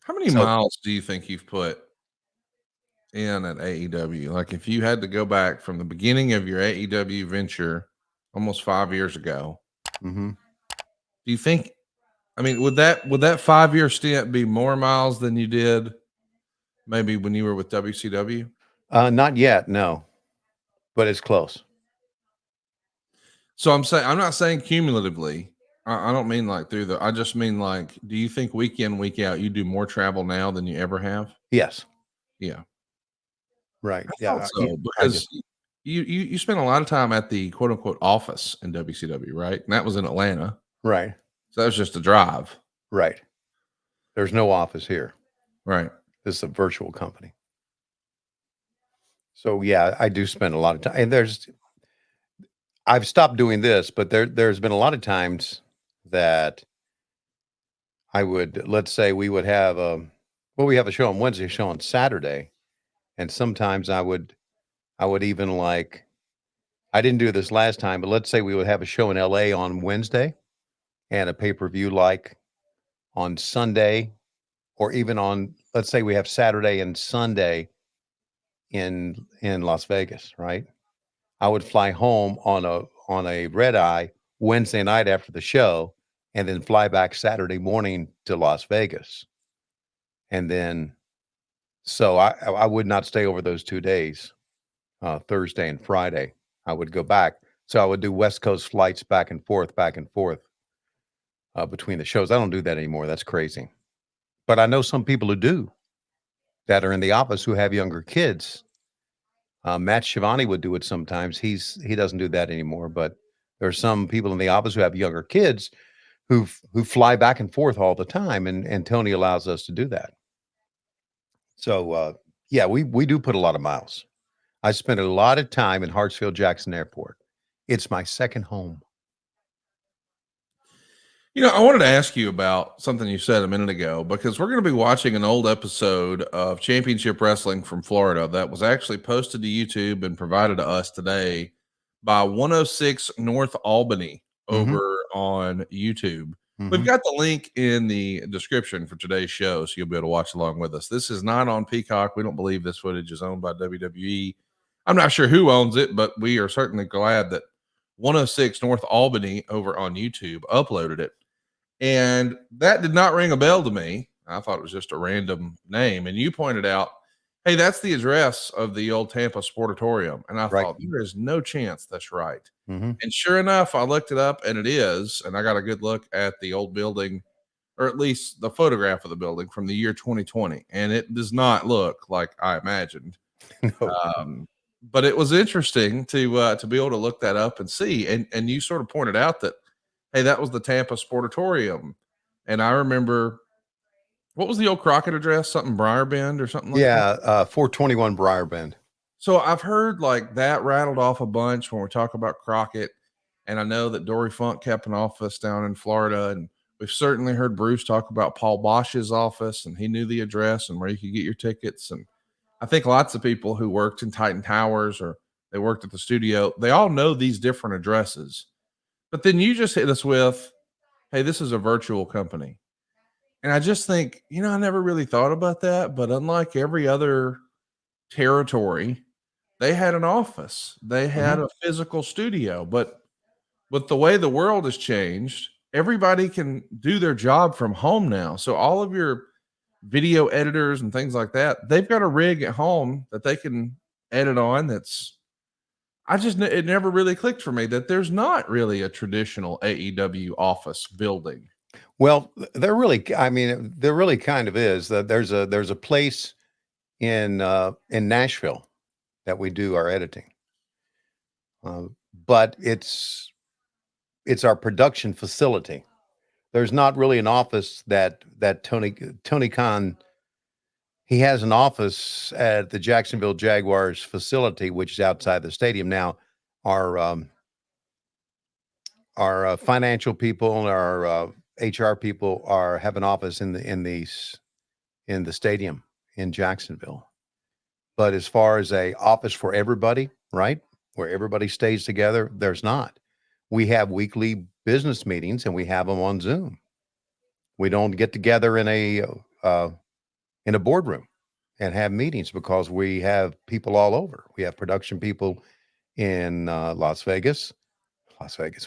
How many So miles do you think you've put in at AEW? Like, if you had to go back from the beginning of your AEW venture almost 5 years ago, mhm. do you think? I mean, would that 5 year stint be more miles than you did maybe when you were with WCW? Not yet, no, but it's close. So I'm not saying cumulatively. I don't mean like through the. I just mean like, do you think week in week out you do more travel now than you ever have? Yes, Yeah, right. I Yeah, thought yeah, so I do. because you spent a lot of time at the quote unquote office in WCW, right? And that was in Atlanta, Right, so that was just a drive, right. There's no office here. right? This is a virtual company. So yeah, I do spend a lot of time. And I've stopped doing this, but there's been a lot of times that I would, let's say we would have we have a show on Wednesday, a show on Saturday, and sometimes I would even like I didn't do this last time, but let's say we would have a show in LA on Wednesday and a pay-per-view like on Sunday, or even on, let's say we have Saturday and Sunday in Las Vegas, right? I would fly home on a red eye Wednesday night after the show, and then fly back Saturday morning to Las Vegas. And then so I would not stay over those 2 days, Thursday and Friday. I would go back. So I would do West Coast flights back and forth between the shows. I don't do that anymore. That's crazy. But I know some people who do, that are in the office, who have younger kids. Matt Schiavone would do it sometimes. He doesn't do that anymore. But there are some people in the office who have younger kids who fly back and forth all the time, and Tony allows us to do that. So yeah, we do put a lot of miles. I spent a lot of time in Hartsfield Jackson Airport. It's my second home. I wanted to ask you about something you said a minute ago because we're going to be watching an old episode of Championship Wrestling from Florida that was actually posted to YouTube and provided to us today by 106 North Albany Hmm. over on YouTube. We've Hmm. got the link in the description for today's show, so you'll be able to watch along with us. This is not on Peacock. We don't believe this footage is owned by WWE. I'm not sure who owns it, but we are certainly glad that 106 North Albany over on YouTube uploaded it. And that did not ring a bell to me. I thought it was just a random name. And you pointed out, hey, that's the address of the old Tampa Sportatorium. And I Right. thought, there is no chance that's right. Hmm. And sure enough, I looked it up and it is. And I got a good look at the old building, or at least the photograph of the building from the year 2020. And it does not look like I imagined. No. But it was interesting to be able to look that up and see. And you sort of pointed out that, hey, that was the Tampa Sportatorium. And I remember, what was the old Crockett address? Something Briar Bend or something like that. Yeah, 421 Briar Bend. So I've heard like that rattled off a bunch when we talk about Crockett. And I know that Dory Funk kept an office down in Florida. And we've certainly heard Bruce talk about Paul Bosch's office, and he knew the address and where you could get your tickets. And I think lots of people who worked in Titan Towers or they worked at the studio, they all know these different addresses. But then you just hit us with, hey, this is a virtual company. And I just think, I never really thought about that. But unlike every other territory, they had an office, they Hmm. had a physical studio. But with the way the world has changed, everybody can do their job from home now. So all of your video editors and things like that, they've got a rig at home that they can edit on. It never really clicked for me that there's not really a traditional AEW office building. Well, I mean, there really kind of is. That there's a place in Nashville that we do our editing, uh, but it's our production facility. There's not really an office that Tony Khan. He has an office at the Jacksonville Jaguars facility, which is outside the stadium. Now, our financial people and our HR people have an office in the stadium in Jacksonville. But as far as a office for everybody, right, where everybody stays together, there's not. We have weekly business meetings, and we have them on Zoom. We don't get together in a in a boardroom and have meetings because we have people all over. We have production people in Las Vegas.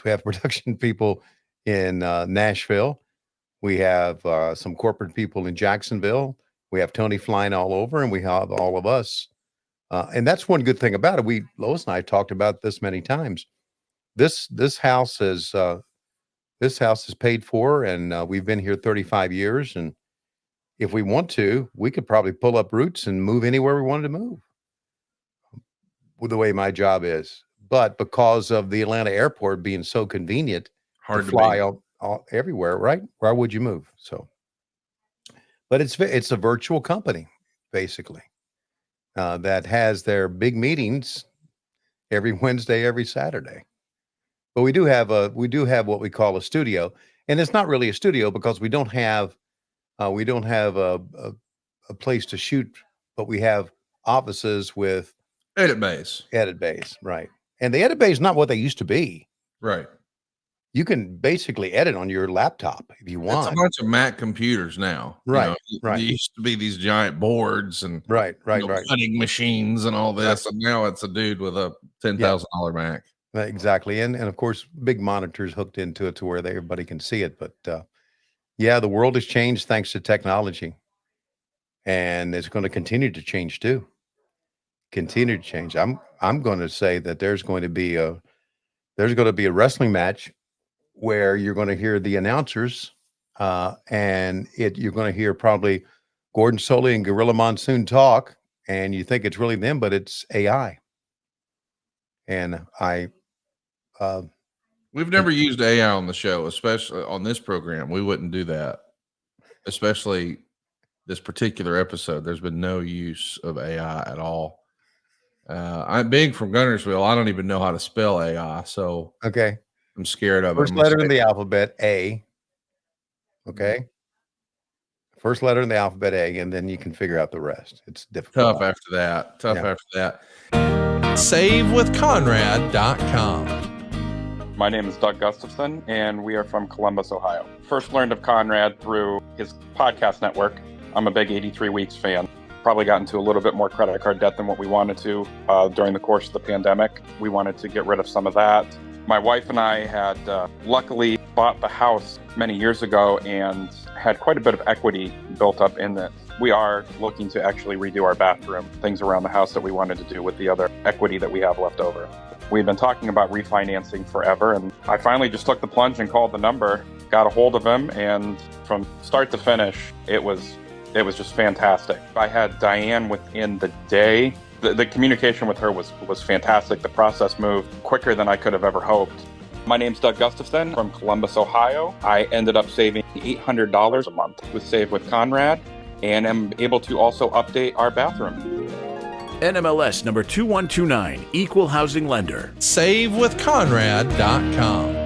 We have production people in Nashville. We have some corporate people in Jacksonville. We have Tony flying all over, and we have all of us. And that's one good thing about it. Lois and I talked about this many times. This house is paid for, and we've been here 35 years. And if we want to, we could probably pull up roots and move anywhere we wanted to move with the way my job is. But because of the Atlanta airport being so convenient Hard to to fly beat. all everywhere, right? Where would you move? So, but it's a virtual company, basically, that has their big meetings every Wednesday, every Saturday. But we do have what we call a studio, and it's not really a studio because we don't have a place to shoot, but we have offices with Edit bays. Right? And the edit bay is not what they used to be. Right. You can basically edit on your laptop if you want. It's a bunch of Mac computers now. Right. There used to be these giant boards and right. cutting machines and all this, and now it's a dude with a $10,000 Mac. Exactly, and of course, big monitors hooked into it to where everybody can see it. But the world has changed thanks to technology, and it's going to continue to change too. Continue to change. I'm going to say that there's going to be a wrestling match where you're going to hear the announcers, and you're going to hear probably Gordon Solie and Gorilla Monsoon talk, and you think it's really them, but it's AI. And we've never used AI on the show, especially on this program. We wouldn't do that, especially this particular episode. There's been no use of AI at all. I'm being from Gunnersville. I don't even know how to spell AI, so okay. I'm scared of it. First letter in the alphabet, A. Okay. First letter in the alphabet, A, and then you can figure out the rest. It's difficult. Tough after that. SaveWithConrad.com. My name is Doug Gustafson, and we are from Columbus, Ohio. First learned of Conrad through his podcast network. I'm a big 83 Weeks fan. Probably got into a little bit more credit card debt than what we wanted to during the course of the pandemic. We wanted to get rid of some of that. My wife and I had luckily bought the house many years ago and had quite a bit of equity built up in it. We are looking to actually redo our bathroom, things around the house that we wanted to do with the other equity that we have left over. We've been talking about refinancing forever, and I finally just took the plunge and called the number, got a hold of him, and from start to finish, it was just fantastic. I had Diane within the day. The communication with her was fantastic. The process moved quicker than I could have ever hoped. My name's Doug Gustafson from Columbus, Ohio. I ended up saving $800 a month with Save with Conrad, and am able to also update our bathroom. NMLS number 2129, Equal Housing Lender. SaveWithConrad.com.